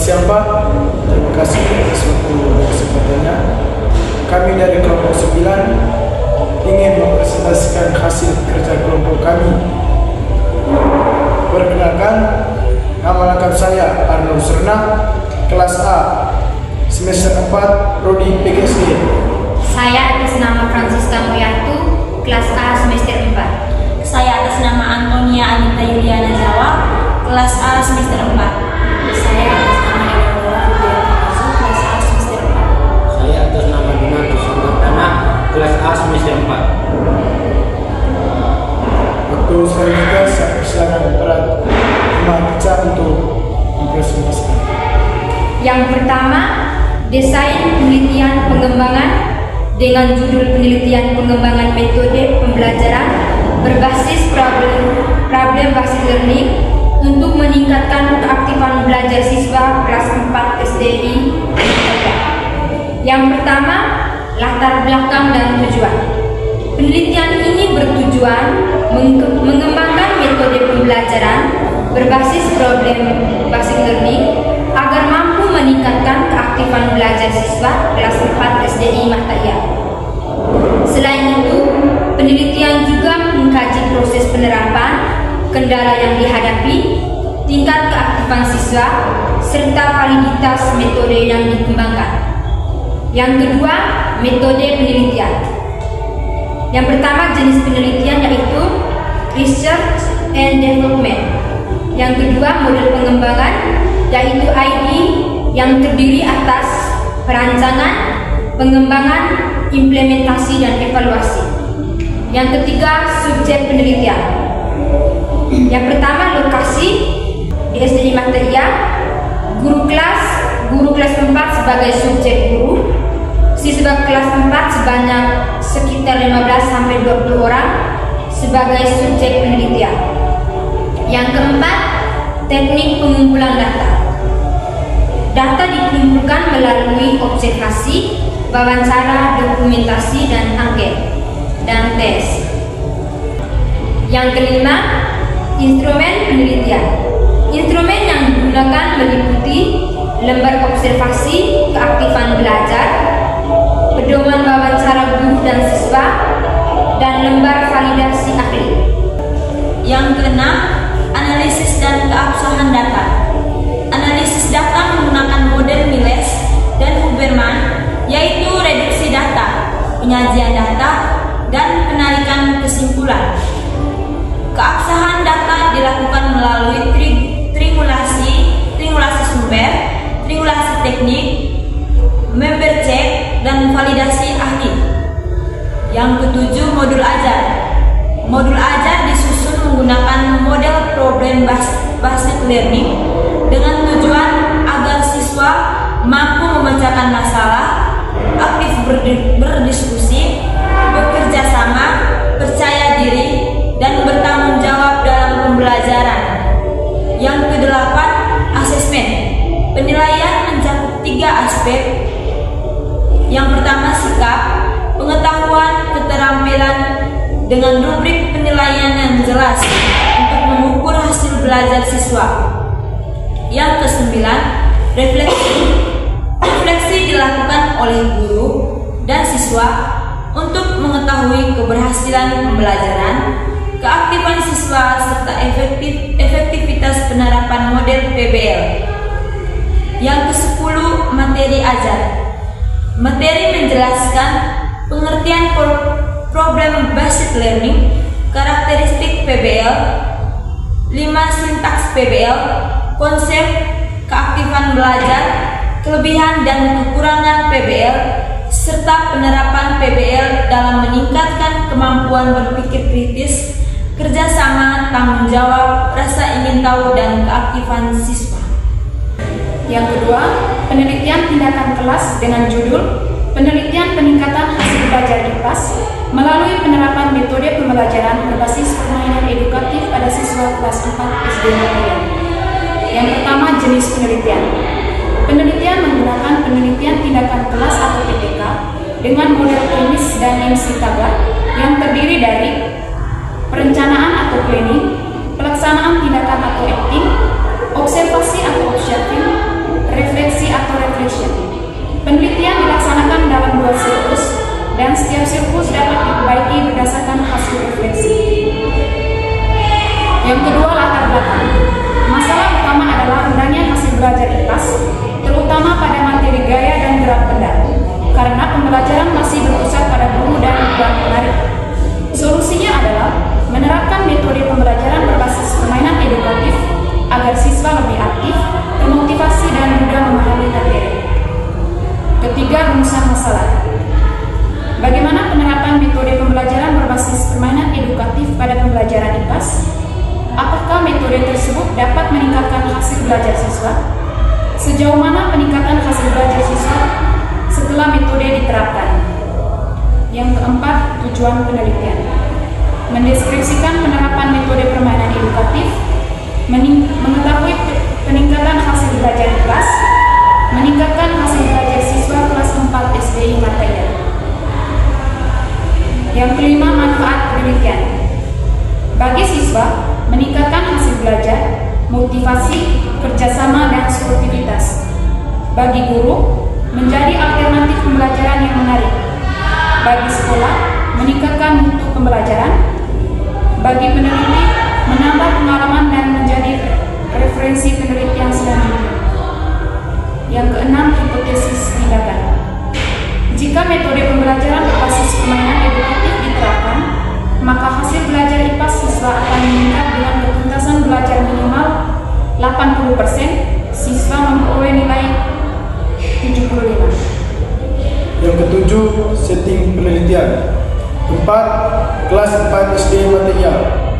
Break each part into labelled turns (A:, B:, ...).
A: siang Pak, terima kasih atas waktu dan kesempatannya. Kami dari kelompok 9 ingin mempresentasikan hasil kerja kelompok kami. Perkenalkan, nama lengkap saya Arnold Serna, kelas A, semester 4, Prodi PGSD.
B: Saya atas nama Francisca Moyatu, kelas A semester 4.
C: Saya atas nama Antonia Anita Yuliana Jawa, kelas A semester 4.
B: Saya atas nama Eleonora Fitriana Azu, kelas A semester 4.
D: Saya atas nama Donatus Santana, kelas A semester 4.
A: Waktu selanjutnya saya persilakan para pembaca untuk mempresentasikan.
B: Yang pertama, desain penelitian pengembangan dengan judul penelitian pengembangan metode pembelajaran berbasis problem based learning untuk meningkatkan keaktifan belajar siswa kelas 4 SDI. Yang pertama, latar belakang dan tujuan. Penelitian ini bertujuan mengembangkan metode pembelajaran berbasis problem based learning agar mampu meningkatkan keaktifan belajar siswa kelas 4 SDI Mahtaiyah. Selain itu, penelitian juga mengkaji proses penerapan, kendala yang dihadapi, tingkat keaktifan siswa, serta validitas metode yang dikembangkan. Yang kedua, metode penelitian. Yang pertama, jenis penelitian yaitu Research and Development. Yang kedua, model pengembangan yaitu ID yang terdiri atas perancangan, pengembangan, implementasi, dan evaluasi. Yang ketiga, subjek penelitian. Yang pertama, lokasi di SDI Mahtaiyah, guru kelas 4 sebagai subjek guru, siswa kelas 4 sebanyak sekitar 15-20 orang sebagai subjek penelitian. Yang keempat, teknik pengumpulan data. Data dikumpulkan melalui observasi, wawancara, dokumentasi, dan angket, dan tes. Yang kelima, instrumen penelitian. Instrumen yang digunakan meliputi lembar observasi keaktifan belajar, pedoman wawancara guru dan siswa, dan lembar validasi ahli.
C: Yang keenam, analisis dan keabsahan data. Analisis data menggunakan model Miles dan Huberman, yaitu reduksi data, penyajian data, dan penarikan kesimpulan. Keabsahan data dilakukan melalui triangulasi sumber, triangulasi teknik, member check, dan validasi ahli. Yang ketujuh, modul ajar. Modul ajar disusun menggunakan model problem based learning dengan tujuan agar siswa mampu memecahkan masalah, aktif berdiskusi, bekerja sama, percaya diri, dan bertanggung jawab dalam pembelajaran. Yang kedelapan, asesmen. Penilaian mencakup 3 aspek. Yang pertama, sikap, pengetahuan, keterampilan dengan rubrik penilaian yang jelas untuk mengukur hasil belajar siswa. Yang kesembilan, refleksi. Refleksi dilakukan oleh guru dan siswa untuk mengetahui keberhasilan pembelajaran, keaktifan siswa, serta efektivitas penerapan model PBL. Yang ke-10, materi ajar. Materi menjelaskan pengertian problem based learning, karakteristik PBL, 5 sintaks PBL, konsep, keaktifan belajar, kelebihan dan kekurangan PBL, serta penerapan PBL dalam meningkatkan kemampuan berpikir kritis, kerjasama, tanggung jawab, rasa ingin tahu, dan keaktifan siswa.
E: Yang kedua, penelitian tindakan kelas dengan judul Penelitian Peningkatan Hasil Belajar di Kelas melalui penerapan metode pembelajaran berbasis permainan edukatif pada siswa kelas 4 SD Mahtaiyah. Yang pertama, jenis penelitian. Penelitian menggunakan penelitian tindakan kelas atau PTK dengan model klinis dan Sitagar yang terdiri dari perencanaan atau planning, pelaksanaan tindakan atau acting, observasi atau observing, Yang kedua, latar belakang. Masalah utama adalah rendahnya hasil belajar IPAS, terutama pada materi gaya dan gerak benda, karena pembelajaran masih berpusat pada guru dan beban penarik. Solusinya adalah menerapkan metode pembelajaran berbasis permainan edukatif agar siswa lebih aktif, termotivasi dan mudah memahami materi. Ketiga, rumusan masalah. Bagaimana penerapan metode pembelajaran berbasis permainan edukatif pada pembelajaran IPAS? Apakah metode tersebut dapat meningkatkan hasil belajar siswa? Sejauh mana peningkatan hasil belajar siswa setelah metode diterapkan? Yang keempat, tujuan penelitian. Mendeskripsikan penerapan metode permainan edukatif, mengetahui peningkatan hasil belajar kelas, meningkatkan hasil belajar siswa kelas 4 SDI mata IAP. Yang kelima, manfaat penelitian. Bagi siswa, meningkatkan hasil belajar, motivasi, kerjasama, dan sportivitas. Bagi guru, menjadi alternatif pembelajaran yang menarik. Bagi sekolah, meningkatkan mutu pembelajaran. Bagi peneliti, menambah pengalaman dan menjadi referensi penelitian selanjutnya. Yang keenam, hipotesis tindakan. Jika metode pembelajaran berbasis permainan edukatif diterapkan, maka hasil belajar IPAS siswa akan meningkat dengan ketuntasan belajar minimal 80%, siswa memperoleh nilai 75.
A: Yang ketujuh, setting penelitian. 4. Kelas 4 SD mata IAP.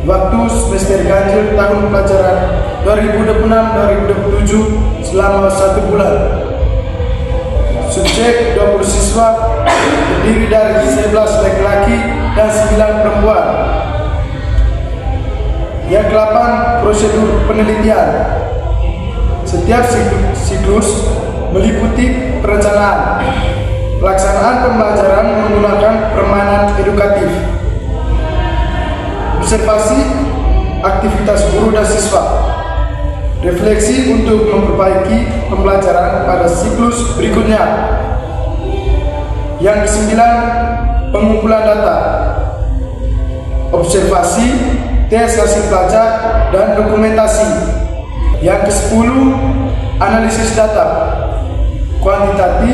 A: Waktu semester ganjil tahun pelajaran 2026-2027 selama 1 bulan. Subjek 20 siswa terdiri dari 11 laki-laki dan 9 perempuan. Yang ke-8, prosedur penelitian. Setiap siklus meliputi perencanaan, pelaksanaan pembelajaran menggunakan permainan edukatif, observasi aktivitas guru dan siswa, refleksi untuk memperbaiki pembelajaran pada siklus berikutnya. Yang ke-9, pengumpulan data, observasi, tes hasil belajar, dan dokumentasi. Yang ke-10, analisis data, kuantitatif,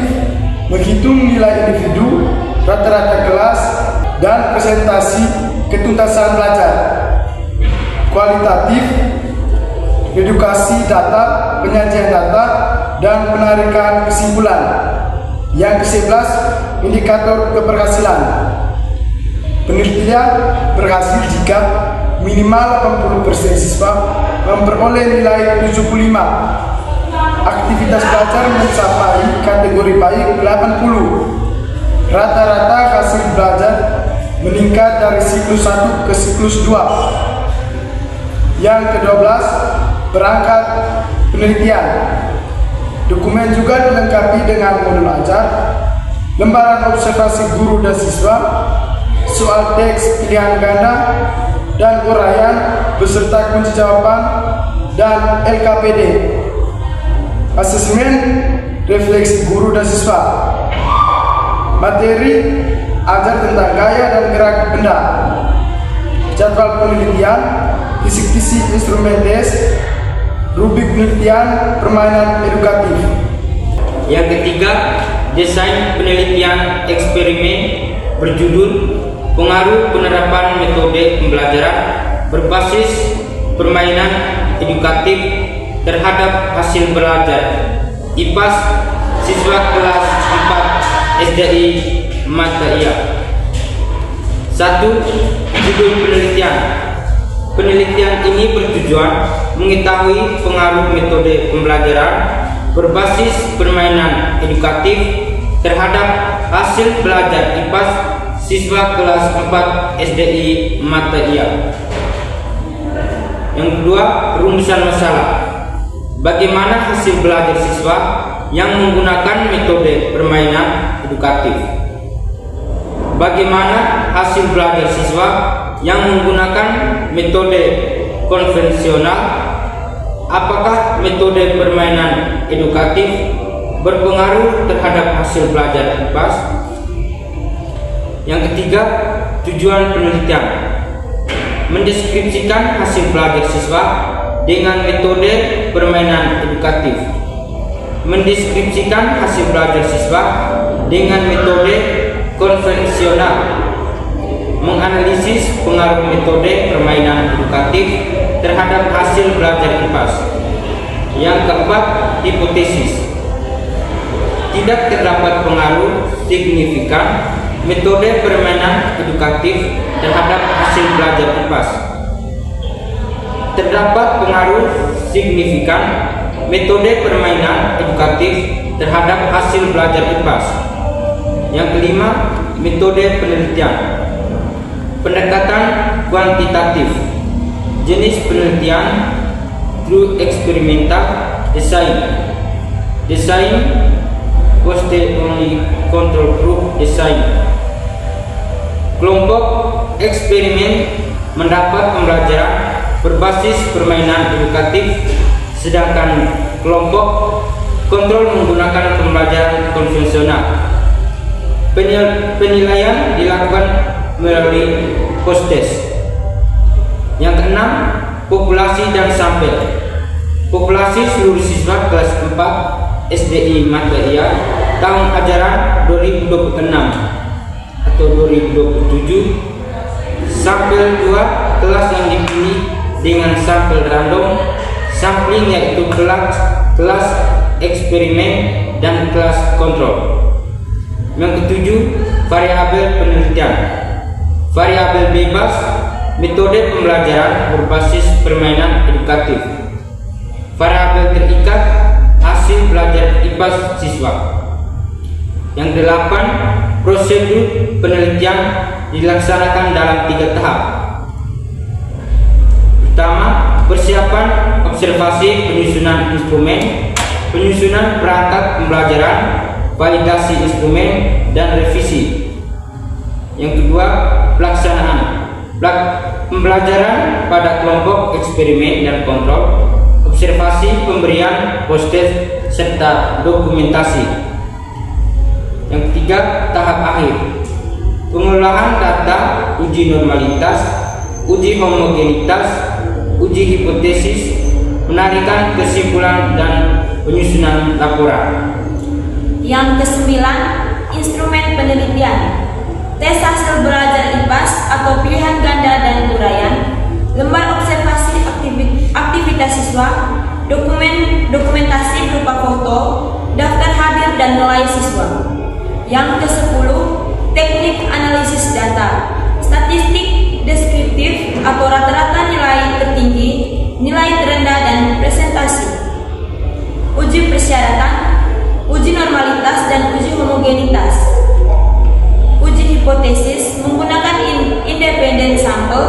A: menghitung nilai individu, rata-rata kelas, dan presentasi ketuntasan belajar. Kualitatif, edukasi data, penyajian data, dan penarikan kesimpulan. Yang ke-11, indikator keberhasilan. Penelitian berhasil jika minimal 80% siswa memperoleh nilai 75. Aktivitas belajar mencapai kategori baik 80. Rata-rata hasil belajar meningkat dari siklus 1 ke siklus 2. Yang ke-12, perangkat penelitian. Dokumen juga dilengkapi dengan modul ajar, lembaran observasi guru dan siswa, soal teks pilihan ganda, dan uraian beserta kunci jawaban dan LKPD. Asesmen refleksi guru dan siswa. Materi ajar tentang gaya dan gerak benda. Jadwal penelitian, kisi-kisi instrumen tes, rubrik penelitian, permainan edukatif.
D: Yang ketiga, desain penelitian eksperimen berjudul Pengaruh Penerapan Metode Pembelajaran Berbasis Permainan Edukatif Terhadap Hasil Belajar IPAS Siswa Kelas 4 SDI Mata IAP. 1. Judul penelitian. Penelitian ini bertujuan mengetahui pengaruh metode pembelajaran berbasis permainan edukatif terhadap hasil belajar IPAS siswa kelas 4 SDI Mata IAP. Yang kedua, rumusan masalah. Bagaimana hasil belajar siswa yang menggunakan metode permainan edukatif? Bagaimana hasil belajar siswa yang menggunakan metode konvensional? Apakah metode permainan edukatif berpengaruh terhadap hasil belajar IPAS? Yang ketiga, tujuan penelitian. mendeskripsikan hasil belajar siswa dengan metode permainan edukatif. Mendeskripsikan hasil belajar siswa dengan metode konvensional. Menganalisis pengaruh metode permainan edukatif terhadap hasil belajar IPAS. Yang keempat, hipotesis. Tidak terdapat pengaruh signifikan metode permainan edukatif terhadap hasil belajar IPAS. Terdapat pengaruh signifikan metode permainan edukatif terhadap hasil belajar IPAS. Yang kelima, metode penelitian. Pendekatan kuantitatif. Jenis penelitian through experimental design. Design posted only control group design. Kelompok eksperimen mendapat pembelajaran berbasis permainan edukatif, sedangkan kelompok kontrol menggunakan pembelajaran konvensional. Penilaian dilakukan melalui post-test. Yang keenam, populasi dan sampel. Populasi seluruh siswa kelas 4 SDI Materia tahun ajaran 2026 atau 2027. Sampel 2, kelas yang dipilih dengan sampel random sampling, yaitu kelas eksperimen dan kelas kontrol. Yang ketujuh, variabel penelitian. Variabel bebas, metode pembelajaran berbasis permainan edukatif. Variabel terikat, hasil belajar IPAS siswa. Yang delapan, prosedur penelitian dilaksanakan dalam 3 tahap. Pertama, persiapan observasi penyusunan instrumen, penyusunan perangkat pembelajaran, validasi instrumen, dan revisi. Yang kedua, pelaksanaan pembelajaran pada kelompok eksperimen dan kontrol, observasi pemberian post-test, serta dokumentasi. Yang ketiga, tahap akhir, pengelolaan data, uji normalitas, uji homogenitas, uji hipotesis, penarikan kesimpulan, dan penyusunan laporan.
C: Yang kesembilan, instrumen penelitian. Tes hasil belajar IPAS atau pilihan ganda dan uraian, lembar observasi aktivitas siswa, dokumentasi berupa foto, daftar hadir dan nilai siswa. Yang ke-10, teknik analisis data, statistik deskriptif atau rata-rata nilai tertinggi, nilai terendah, dan presentasi. Uji persyaratan, uji normalitas, dan uji homogenitas. Uji hipotesis menggunakan independen sampel,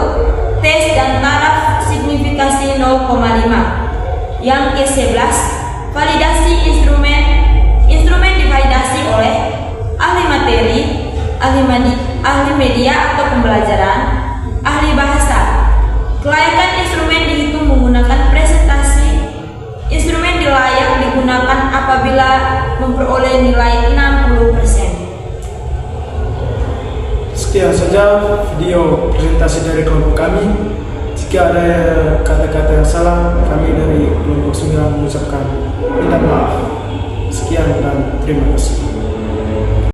C: tes, dan taraf signifikasi 0,5. Yang ke-11, validasi instrumen. Instrumen divalidasi oleh ahli materi, ahli media atau pembelajaran, ahli bahasa. Kelayakan instrumen dihitung menggunakan presentasi. Instrumen layak digunakan apabila memperoleh nilai 60%.
A: Sekian saja video presentasi dari kelompok kami. Jika ada kata-kata yang salah, kami dari kelompok 9 mengucapkan minta maaf. Sekian dan terima kasih.